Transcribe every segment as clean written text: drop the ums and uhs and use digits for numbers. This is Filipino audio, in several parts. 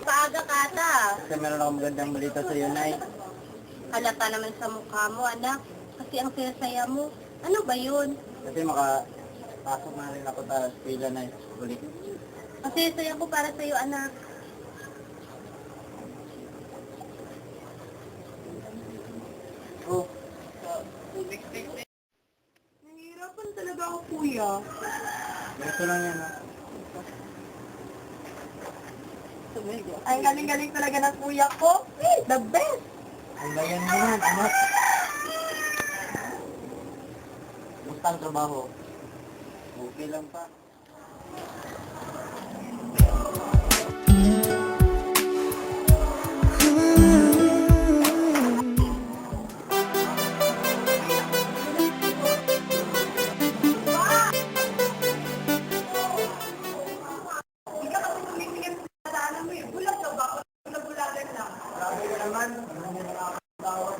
Paaga ka ata. Kasi meron akong magandang balita sa iyo, Nay. Halata naman sa mukha mo, anak. Kasi ang saya-saya mo. Ano ba yun? Kasi makapasok na rin ako sa eskwela, Nay. Uli. Ang saya-saya ko para sa'yo, anak. Oh, Nahihirapan talaga ako, kuya. ganito lang yan, ha. Ay, galing-galing talaga ng kuya ko. The best! Ang bayan mo yan, anak. Basta ang trabaho. Okay lang pa. Grabe ka naman. Ano yung nakakatawad?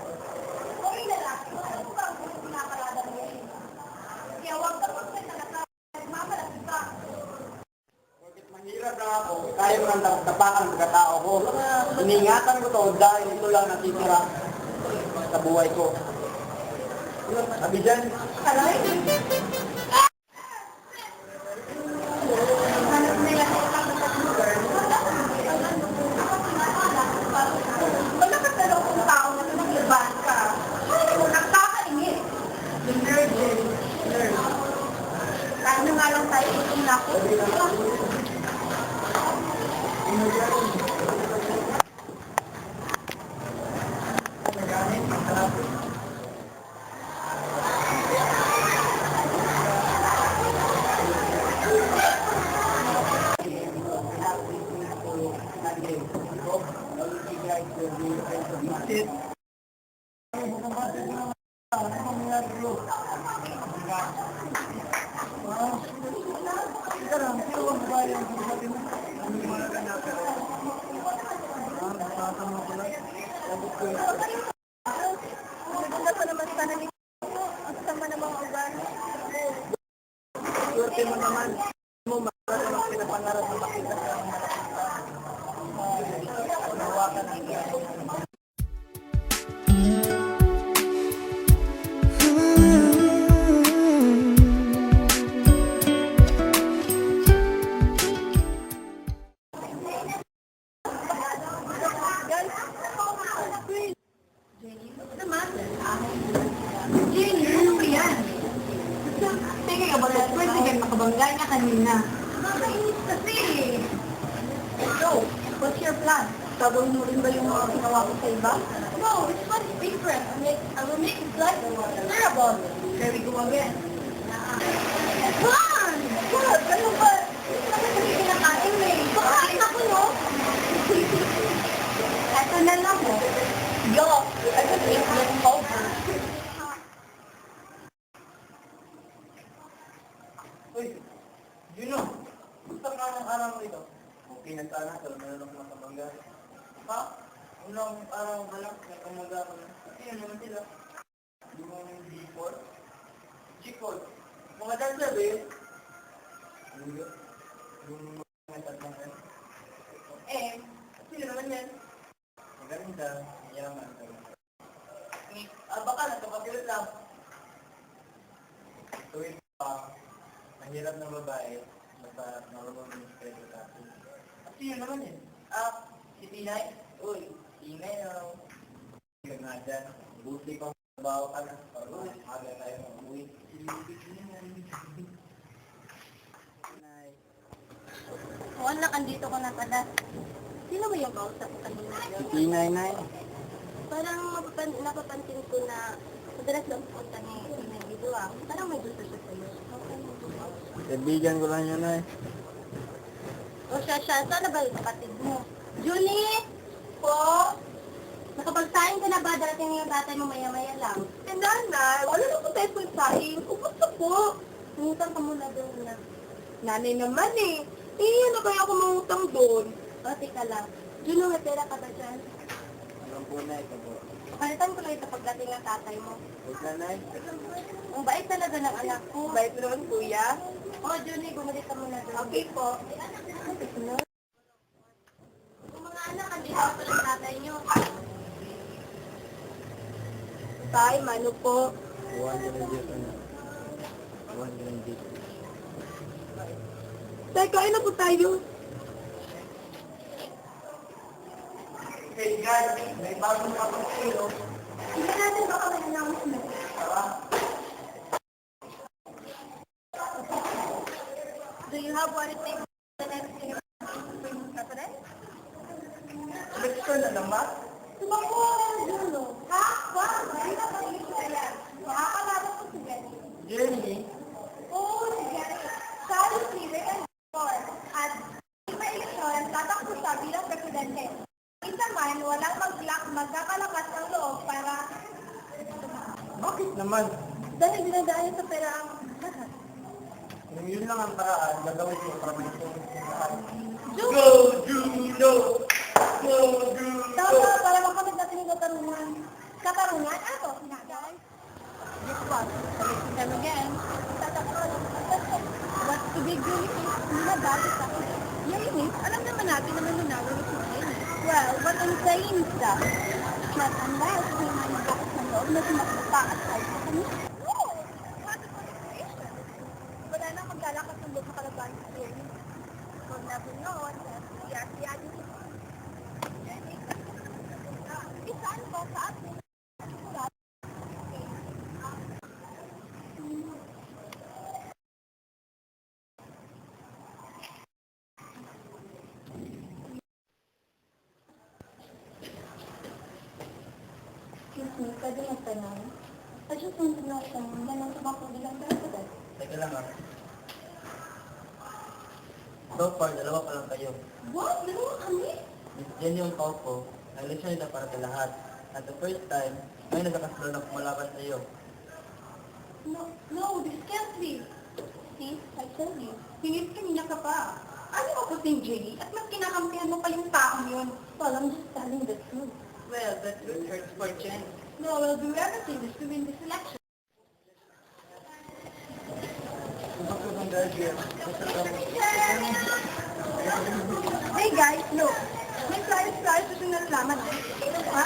Bakit mahirap na ako, kaya mo nang tapakan sa katao ko. Iningatan ko to dahil ito lang natitira sa buhay ko. Sabi dyan, Aray! Wala ka talaga kung tao na nag-ibang ka. Ay, nakakaingit. Yung nerd din. Nerd. Kahit na nga lang tayo, gutom na ako. Maganda pa naman sana ni ang sama ng mga ugali. swerte mo naman. Mo marami ang pinapangarap na makita sa mga nakita. Nawakan ang iyan. Naman. Jenny, ano ba yan? Sige ka ba sa pwede kayo makabangga niya kanina? Nakakainis kasi. So, what's your plan? Gagawin mo rin ba yung mga ginawa ko sa iba? No, it's not different. I will make his life terrible. There we go again. Man! What? Ano ba? Ano ba yung kinakain mo eh? Pakain ako, no? Eto na lang, oh. Yo, I just ate leftover. Uy, Juno, gusto ka ng araw mo ito? Okay na sana, pero meron ako makabangga. Ha? Unang araw ba lang, nakamangga ko na. Ayun naman sila. Yung G4. G4. Mga dancer ba yun? Ano yun? Yung mga tatlong yan. Sino naman yan? Maganda, yaman. Baka nagkapagilot lang. Tuwing pa, mahirap na babae, basta marunong yung schedule sa atin. Sino naman yun? Si Pinay? Uy, ingay na. Hindi nga dyan. Buti pa trabaho ka na. Para aga tayo mag-uwi. Oo, anak, andito ko na pala. Sino ba yung kausap ko kanina? Pinay, Nay. Parang napapansin ko na madalas lang punta ni Pinay dito ah. Parang may gusto siya sa'yo. Okay mo ba? Kaibigan ko lang yun, Nay. O siya, sana ba yung kapatid mo? Julie? Po? Nakapagsahin ka na ba? Darating yung tatay mo maya-maya lang. Eh, nanay, wala na po tayo pagsahin. Kumusta po? Mungutang ka muna doon na. Nanay naman eh. Ano kaya ako mangutang doon? O, teka lang. Julie, may pera ka ba dyan? Alam po na ito po. Palitan ko lang ito pagdating ng tatay mo. Huwag nanay. Ang bait talaga ng anak ko. Bait mo naman, kuya. Julie, bumalik ka muna doon. Okay po. Kung mga anak, andito pa lang tatay nyo. Tay, mano po. Buwan ka lang dito na. Buwan ka lang dito. Tay, kain na po tayo. Hey guys, may bagong kapatid. Hindi natin baka may announcement. Do you have what it takes for the next year? President? Election na naman? Tumakbo ang dulo. Ha? Wow, hindi na ba yung yan? Nakakalala ko si Jenny. Jenny? Oo, si Jenny. Sali si Rick and Paul. At sa eleksyon, tatakbo siya bilang presidente. Isa man, walang magkakalakas ng loob para Bakit naman? dahil dinadaan sa pera ang lahat. Kung yun lang ang paraan, gagawin ko para may lahat. Juno! Go, Juno! Go, Juno! Tama, para makamit natin yung katarungan. Katarungan? Ano? Guys? Guess what? Collecting them again. Tatakot. What to be doing is, hindi na bago sa akin. Yainis, alam naman natin na manunalo ni Kumain. Well, what I'm saying is that, not unless may mga bakit ng loob na sumakta at kahit sa kanya. No! What a conversation! Wala na maglalakas ng loob na kalaban sa hearing. Kung nabi noon, siya dito. Isaan ko sa atin. Excuse me, pwede magtanong? I just want to know kung yan ang tumakbo bilang president. Teka lang ah. So far, dalawa pa lang kayo. What? Dalawa kami? Miss Jenny yung kaupo, na-election nila para sa lahat. At the first time, may nagkakasalo na kumalaban sa iyo. No, this can't be. See, I told you. Hingit kanina ka pa. Ano ako si Jenny? At mas kinakampihan mo pa yung taong yun. Well, I'm just telling the truth. Well, that good hurts for Jenny. No, we'll do everything just to win this election. Kung bakit dahil yan, basta lang. Hey guys, look. May flyers gusto na nalaman. Ha?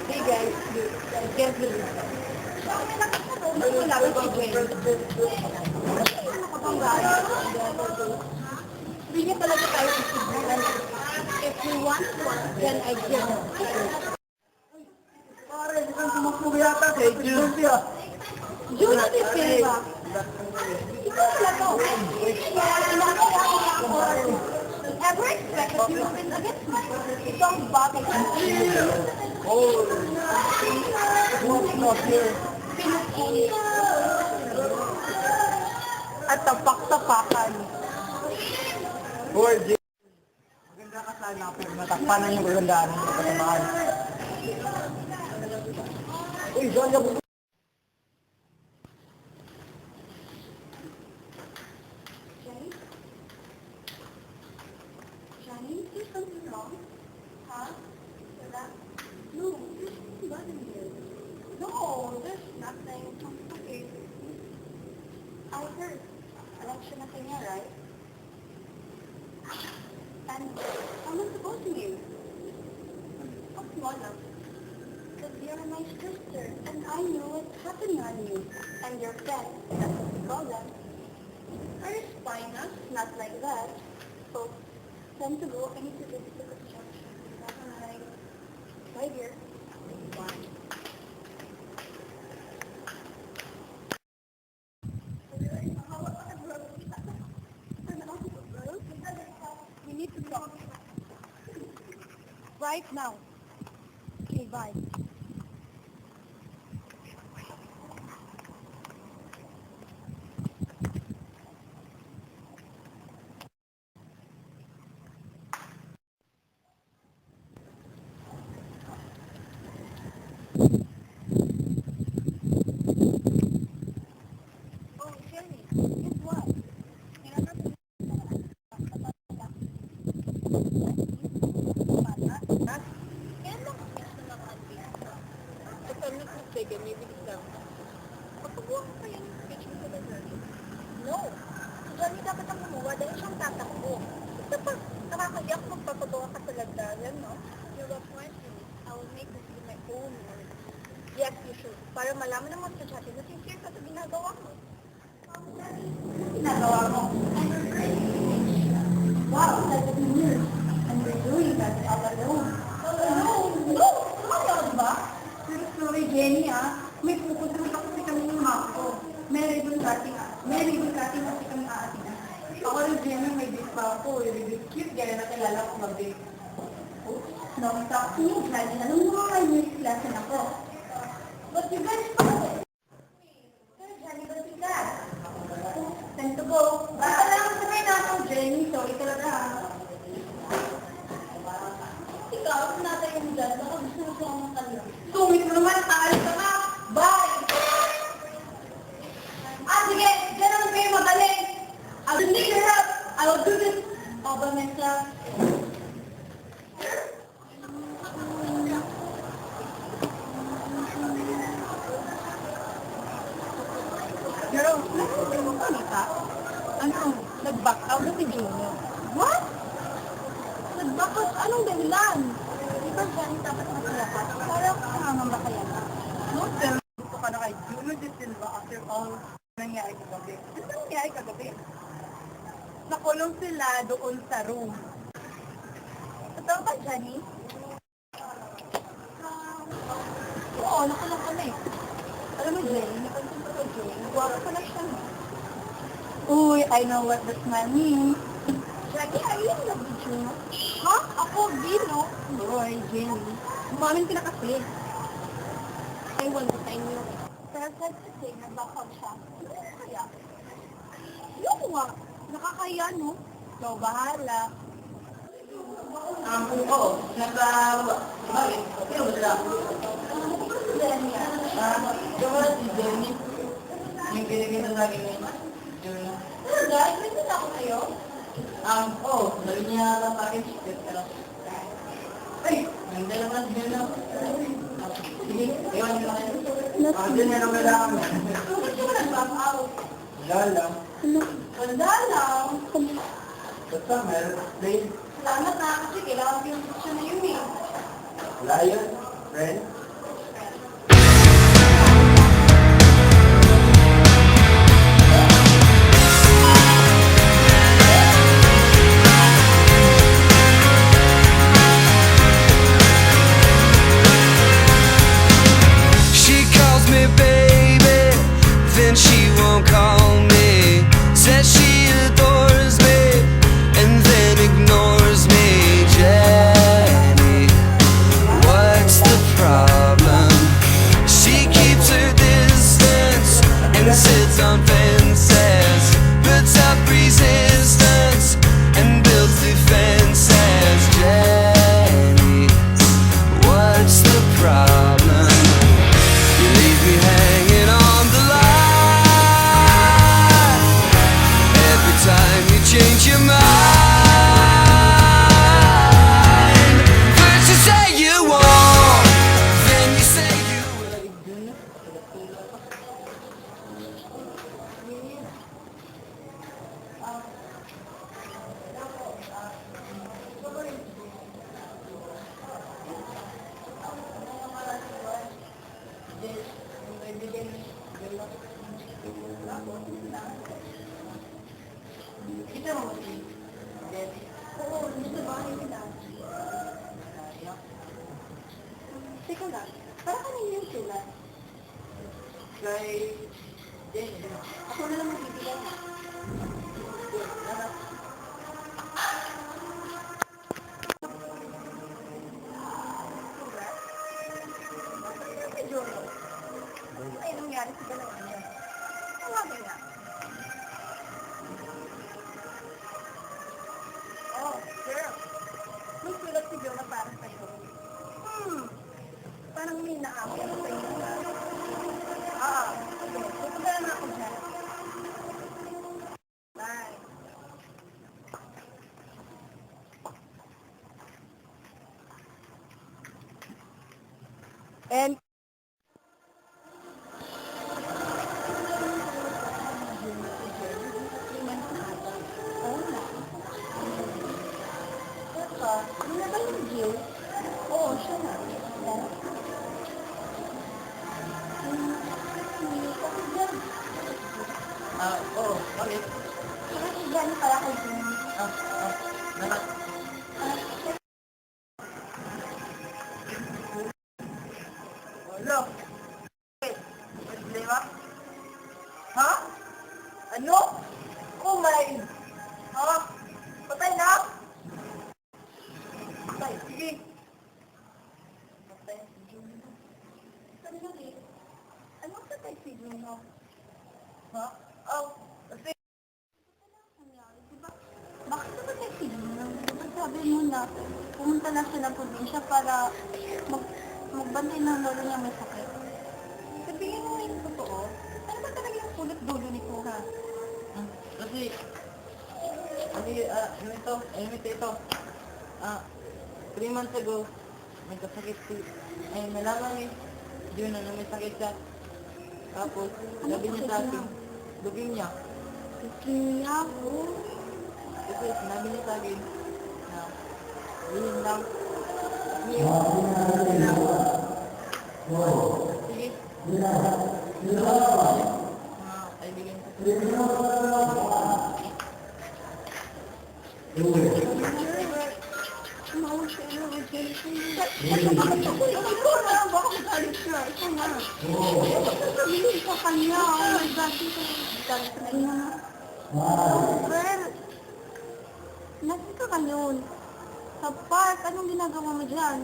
Hey guys, look. I can't believe it. Mas malapit si Jenny. Ano ka bang gaya? Hindi niya talaga tayo isigilan. If you want one, then I give it. Pare, di kang tumakbo yata kay Judy ah. Juno de Silva. Ikaw pala to. Ever expect that you will win against me? Ito ang bagay. Oh, who's not here? At tapak-tapakan. Boy, Jenny. Maganda ka sana pero natakpanan yung kagandaan ng kasamahan. Uy, John, yung Jenny? Jenny, is something wrong? Huh? Wala? No, there's something bothering you. No, there's nothing. Okay. I heard. Election na kanya, right? And how am I supposed to you? What's small enough? Because you're my sister, and I know what's happening on you. And your friend, that's what we call them. Are you spying us? Not like that. So, time to go. I need to visit the construction. Bye. Bye, dear. Bye. We need to talk. Right now. Okay, bye. tatakbo. Basta pa, nakakahiyak magpapagawa ka sa lagdagan, no? You're welcome. I will make this in my own words. Yes, you should. Para malaman ng mga estudyante na sincere ka sa ginagawa mo. Ginagawa mo? Wow, that's weird. And we're doing that all alone. No! Kumaya ka ba? Pero sorry, Jenny, may pupunta kasi kami ng mama ko. May ribbon cutting kasi kami aatin. Ako rin, Jenny, may big pa ako. Really cute, gaya na kilala ko mag-big. No, stop me. Lagi na nung mga music lesson ako. But you guys follow. Sir, Jenny, ba si Dad? Time to go. Basta lang sabay na ako, Jenny. Sorry talaga. Ikaw, sinatay yung dad. Baka gusto mo siya ang kanila. Sungit mo naman. Aalis ka na. Bye! Sige. Diyan naman kayo magaling. I will need your help. I will do this all by myself. Girl, nag-ibig mo kanita? Ano? Nag-back out na si Junior. What? Nag-back out? Anong dahilan? Di ba dyan dapat masaya ka? Parang nakangamba kaya na. No, pero gusto ka na kay Junior de Silva after all nangyari kagabi. Ano nangyari kagabi? Nakulong sila doon sa room. Totoo ba, Jenny? Oo, nakulong kami. Alam mo, Jenny, napansin ko Jenny, nagwapo ko na siya. Uy, I know what the smile means. Jackie, are you in love with you? Ha? Ako, Dino? Boy, Jenny. Umamin ka na kasi. I want to tell you. Pero said to say, nag-back siya. Ano kaya? Yung nga, nakakaya, no? So, bahala. Oo, bakit? Pero ba sila? Jenny, diba si Jenny? Yung binigyan sa akin ni Juna. Guys, may sila ako kayo? Sabi niya sa akin, pero... Ay, hindi naman si Juna. Sige, iwan nyo kayo. Juna na kailangan mo. Bakit siya nag-back out? Wala lang. Wala lang? Basta, meron ka play. Salamat na, kasi kailangan ko yung sitwasyon na yun eh. Wala yun, friend. Sits on fences, puts up resistance, and builds defenses. Jenny, what's the problem? You leave me hanging on the line. Every time you change your mind. First you say you won't, then you say you will. Kita mo si Debbie? Oo, nasa bahay nila. Teka lang, para kanina yung sulat. Kay Jenny. Ako na lang magbibigay. Ay, nangyari sa dalawa niya. Tawagin na. Oh, girl. May sulat si Jonah para sa'yo. Parang may naamin sa'yo na. Pupunta na ako dyan. Oo, bakit? Kasi gano'n pala kay Jun. Nanak. Wala. Problema? Ha? Ano? Oh my! Ha? Patay na? Patay, sige. Patay si Juno. Sabi nga eh, anong patay si Juno? Ha? Oh, kasi... Nangyari, di ba? Bakit napatay si Juno? Diba sabi mo na pumunta lang siya ng probinsya para magbantay ng lolo niya may sakit. Sabihin mo yung totoo. Ano ba talaga yung sulit dulo ni Kuha? Kasi... ito. 3 months ago, may kasakit si... Ay, nalaman ni Juno na may sakit siya. Tapos, sabi niya sa akin, lugin niya. Kaya ko. Kasi sinabi niya sa akin na yun lang. Sige. Mga kaibigan ko. Tumawag sa iyo, bakit ako yung ikaw na? Baka magalit siya. Ikaw na. Sabihin sa kanya. Oh my God. Galit na niya. Well, nasa ka ngayon? Sa park, anong ginagawa mo dyan?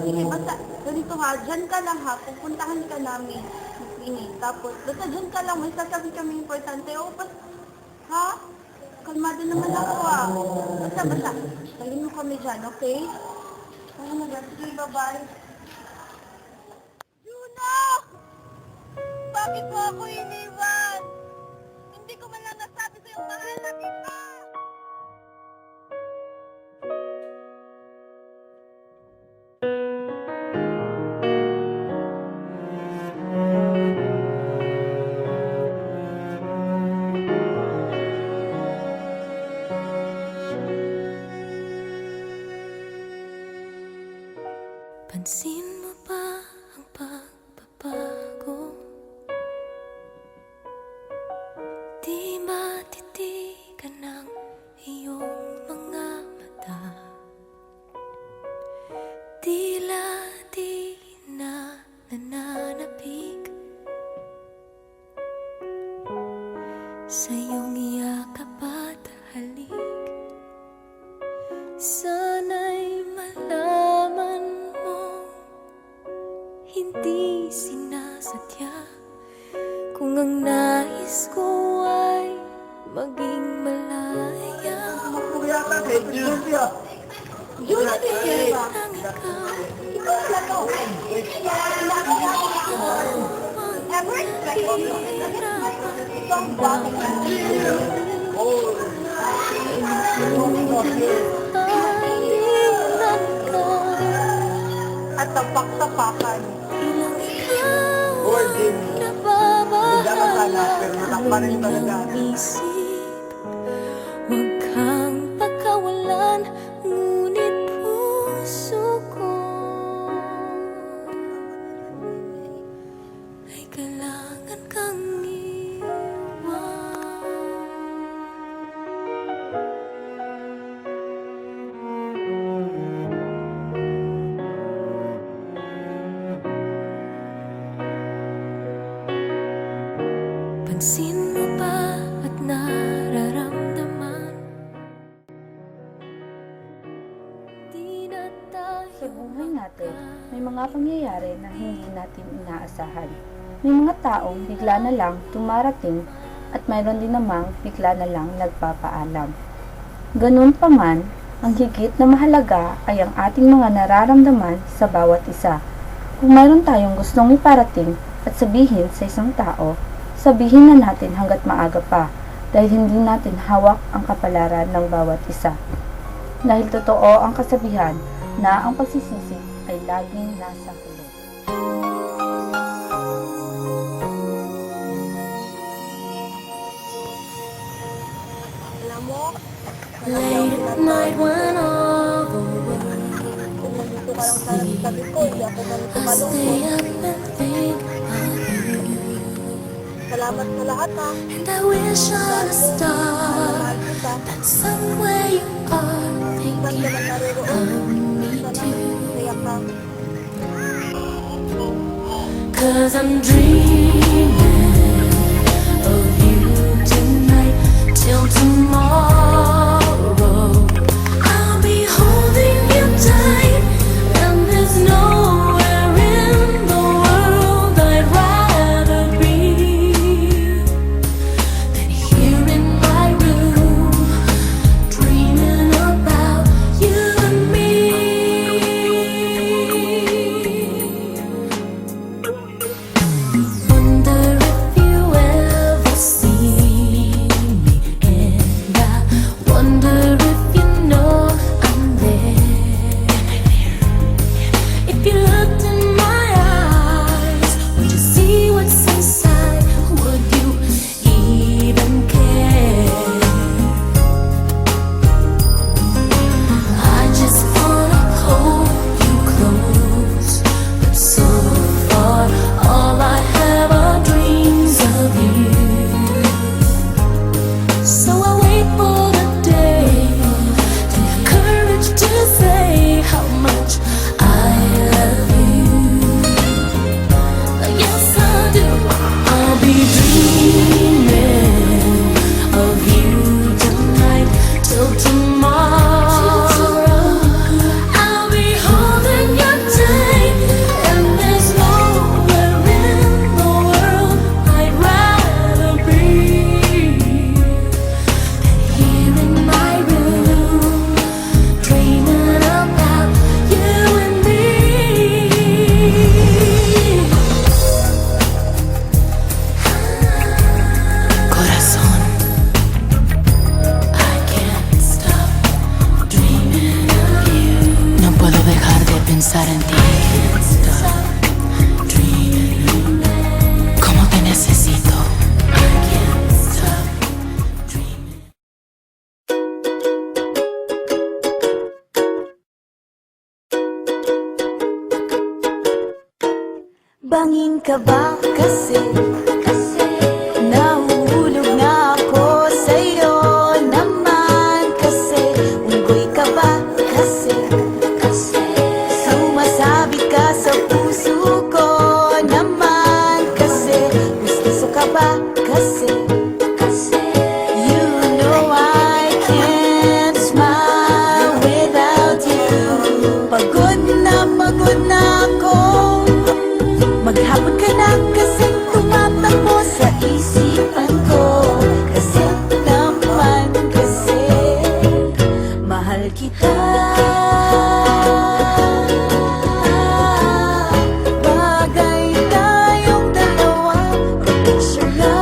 Sige, basta, ganito ha, dyan ka lang ha, pupuntahan ka namin. Tapos, basta dyan ka lang, may sasabihin kami importante. O, basta, ha? Kalmado naman ako ah. Basta, talin mo kami dyan, okay? Ano na ba? Sige, bye-bye. Juno! Bakit mo ako iniwan? Hindi ko man lang nasabi sa'yo, mahal na kita! Pansin mo ba ang pagbabago? Di matitigan ng iyong mga mata. Tila di na nananapig sa iyong yakap at halik. Sana'y malaman mo, hindi sinasadya. Kung ang nais ko ay maging malaya, Yata kay Julia. Juno, din ba? ang ikaw Ikaw na to. Ever expect mo? Itong bakit na. At tapak-tapakan. ilang ikaw Virgin. Diyan ka sana, pero natakpan rin talaga. isip. Huwag kang pagkawalan, ngunit puso ko ay kailangan kang iwan. Pansin mo ba at nararamdaman? Di na tayo Sa buhay natin, may mga pangyayari na hindi natin inaasahan. May mga taong bigla na lang dumarating at mayroon din namang bigla na lang nagpapaalam. Ganun pa man, ang higit na mahalaga ay ang ating mga nararamdaman sa bawat isa. Kung mayroon tayong gustong iparating at sabihin sa isang tao, sabihin na natin hanggat maaga pa dahil hindi natin hawak ang kapalaran ng bawat isa. Dahil totoo ang kasabihan na ang pagsisisi ay laging nasa huli. Alam mo, late at night when all the world kung nandito ka lang sa tabi ko, hindi ako ganito I stay malungkot. up and think of you. Salamat sa lahat ha. And I wish on a star Mahal kita. that somewhere you are Saan ka thinking man naroon? of me Sana too. masaya ka. 'Cause I'm dreaming of you tonight till tomorrow. I'll be holding you tight, and there's nowhere in the world I'd rather be than here in my room, dreaming about you and me. Wonder if you ever see me, and I wonder if you know I'm there. If you looked in my eyes, would you see what's inside? Would you even care? I just wanna hold you close, but so far all I have are dreams of you. So I wait for the day to have courage to say how much I love you. Yes, I do. I'll be dreaming of you tonight till tomorrow. I'll be holding you tight, and there's nowhere in the world I'd rather be than here in my room, dreaming about you and me. Corazón, I can't stop dreaming of you. No puedo dejar de pensar en ti. Can't stop dreaming. Cómo te necesito. I can't stop dreaming. Bangin ka ba kasi nahuhulog na ako sa'yo naman kasi unggoy ka ba kasi sumasabit ka sa puso ko naman kasi gusto ka ba kasi you know I can't smile without you. Pagod na ako, maghapon ka na kasi tumatakbo sa isipan ko. Kasi naman kasi mahal kita. Bagay tayong dalawa, picture lang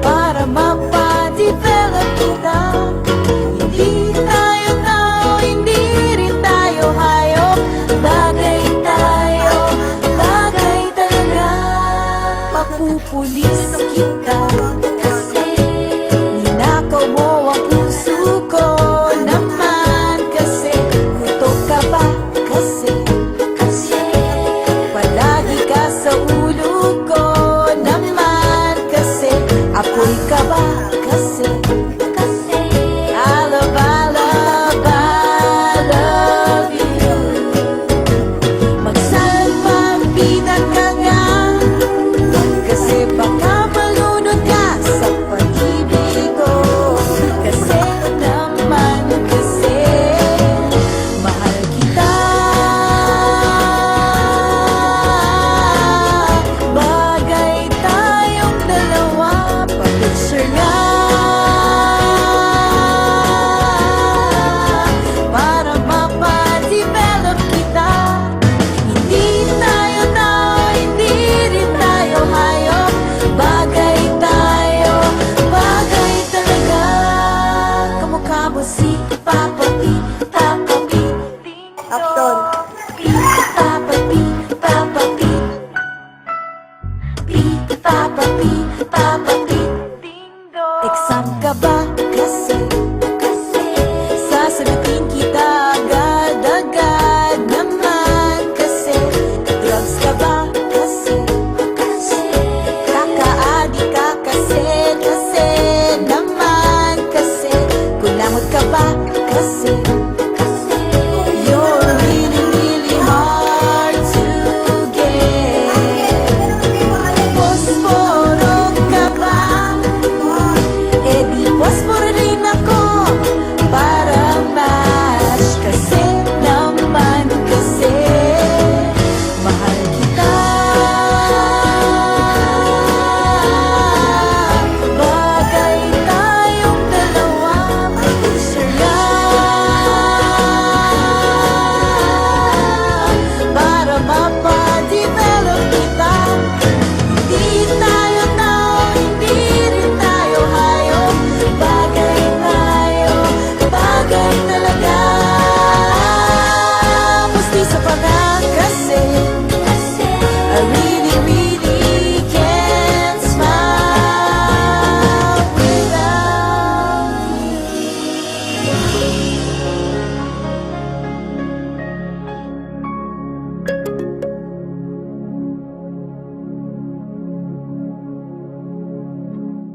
para mapadevelop kita. Hindi tayo tao, hindi rin tayo hayop. Bagay tayo, bagay talaga. Mapupulis kita kasi ninakaw mo ang puso ko naman kasi kuto ka ba kasi palagi ka sa ulo ko naman kasi apoy ka ba kasi I love you. Magsalpang pinag ka nga kasi baka malunod ka ba kasi